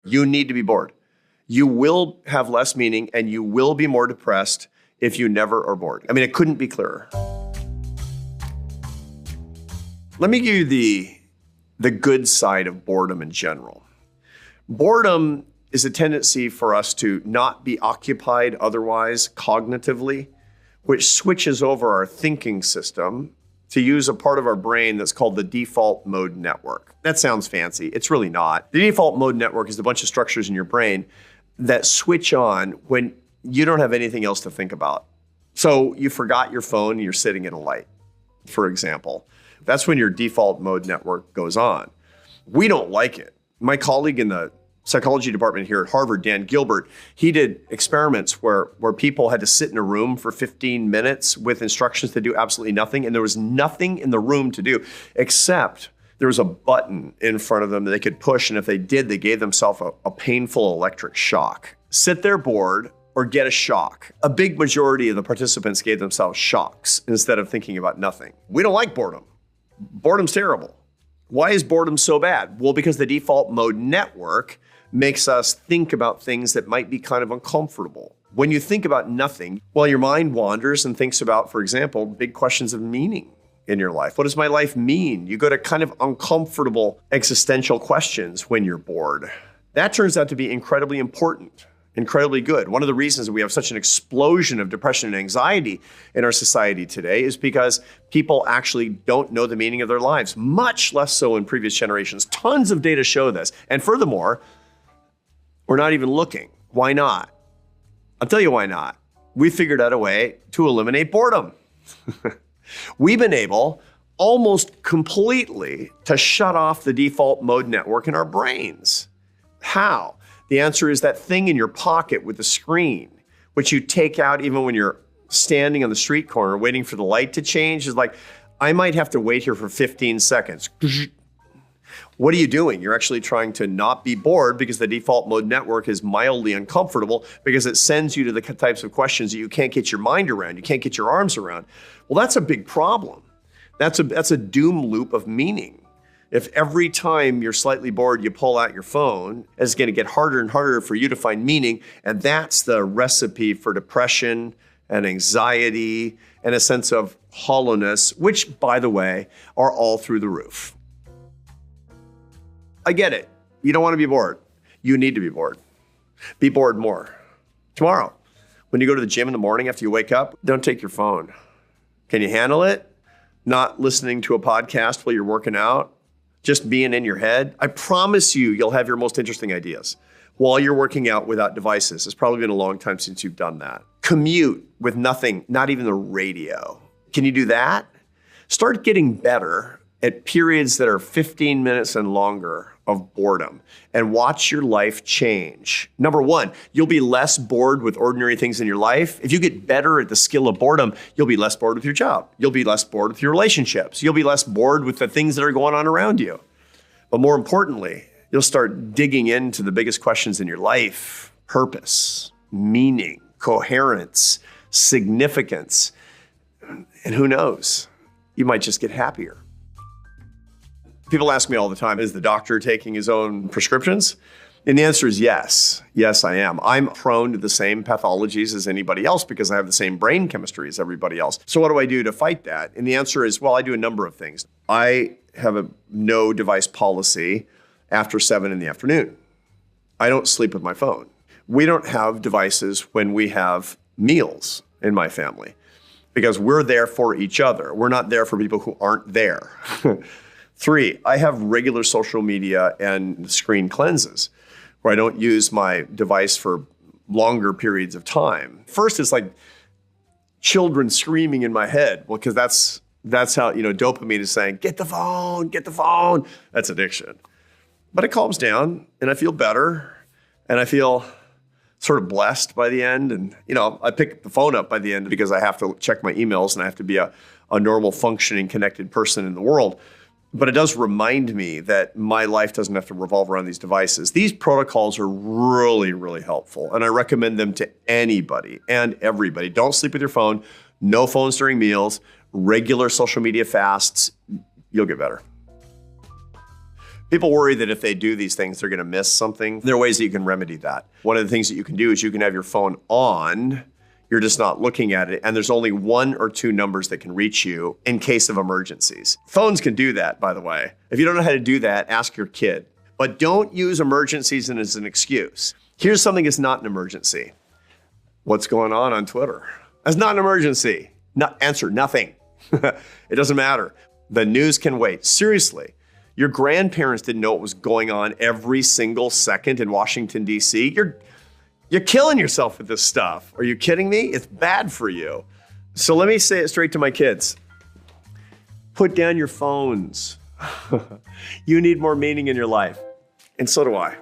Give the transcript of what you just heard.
You need to be bored. You will have less meaning and you will be more depressed if you never are bored. I mean, it couldn't be clearer. Let me give you the good side of boredom in general. Boredom is a tendency for us to not be occupied otherwise cognitively, which switches over our thinking system to use a part of our brain that's called the default mode network. That sounds fancy. It's really not. The default mode network is a bunch of structures in your brain that switch on when you don't have anything else to think about. So you forgot your phone and you're sitting at a light, for example. That's when your default mode network goes on. We don't like it. My colleague in the psychology department here at Harvard, Dan Gilbert, he did experiments where people had to sit in a room for 15 minutes with instructions to do absolutely nothing. And there was nothing in the room to do except there was a button in front of them that they could push. And if they did, they gave themselves a painful electric shock. Sit there bored or get a shock. A big majority of the participants gave themselves shocks instead of thinking about nothing. We don't like boredom. Boredom's terrible. Why is boredom so bad? Well, because the default mode network makes us think about things that might be kind of uncomfortable. When you think about nothing, well, your mind wanders and thinks about, for example, big questions of meaning in your life. What does my life mean? You go to kind of uncomfortable existential questions when you're bored. That turns out to be incredibly important, incredibly good. One of the reasons that we have such an explosion of depression and anxiety in our society today is because people actually don't know the meaning of their lives, much less so in previous generations. Tons of data show this. And furthermore, we're not even looking. Why not? I'll tell you why not. We figured out a way to eliminate boredom. We've been able almost completely to shut off the default mode network in our brains. How? The answer is that thing in your pocket with the screen, which you take out even when you're standing on the street corner waiting for the light to change. Is like, I might have to wait here for 15 seconds. What are you doing? You're actually trying to not be bored because the default mode network is mildly uncomfortable because it sends you to the types of questions that you can't get your mind around, you can't get your arms around. Well, that's a big problem. That's a doom loop of meaning. If every time you're slightly bored, you pull out your phone, it's going to get harder and harder for you to find meaning. And that's the recipe for depression and anxiety and a sense of hollowness, which, by the way, are all through the roof. I get it. You don't want to be bored. You need to be bored. Be bored more. Tomorrow, when you go to the gym in the morning after you wake up, don't take your phone. Can you handle it? Not listening to a podcast while you're working out? Just being in your head? I promise you'll have your most interesting ideas while you're working out without devices. It's probably been a long time since you've done that. Commute with nothing, not even the radio. Can you do that? Start getting better at periods that are 15 minutes and longer of boredom and watch your life change. Number one, you'll be less bored with ordinary things in your life. If you get better at the skill of boredom, you'll be less bored with your job. You'll be less bored with your relationships. You'll be less bored with the things that are going on around you. But more importantly, you'll start digging into the biggest questions in your life: purpose, meaning, coherence, significance. And who knows, you might just get happier. People ask me all the time, is the doctor taking his own prescriptions? And the answer is yes. Yes, I am. I'm prone to the same pathologies as anybody else because I have the same brain chemistry as everybody else. So what do I do to fight that? And the answer is, well, I do a number of things. I have a no device policy after 7 in the afternoon. I don't sleep with my phone. We don't have devices when we have meals in my family because we're there for each other. We're not there for people who aren't there. 3, I have regular social media and screen cleanses where I don't use my device for longer periods of time. First, it's like children screaming in my head. Well, because that's how, dopamine is saying, get the phone, get the phone. That's addiction. But it calms down and I feel better and I feel sort of blessed by the end. And, I pick the phone up by the end because I have to check my emails and I have to be a normal, functioning, connected person in the world. But it does remind me that my life doesn't have to revolve around these devices. These protocols are really, really helpful. And I recommend them to anybody and everybody. Don't sleep with your phone. No phones during meals. Regular social media fasts. You'll get better. People worry that if they do these things, they're going to miss something. There are ways that you can remedy that. One of the things that you can do is you can have your phone on. You're just not looking at it. And there's only 1 or 2 numbers that can reach you in case of emergencies. Phones can do that, by the way. If you don't know how to do that, ask your kid. But don't use emergencies as an excuse. Here's something that's not an emergency. What's going on Twitter? That's not an emergency. Answer nothing. It doesn't matter. The news can wait. Seriously. Your grandparents didn't know what was going on every single second in Washington, D.C. You're killing yourself with this stuff. Are you kidding me? It's bad for you. So let me say it straight to my kids. Put down your phones. You need more meaning in your life. And so do I.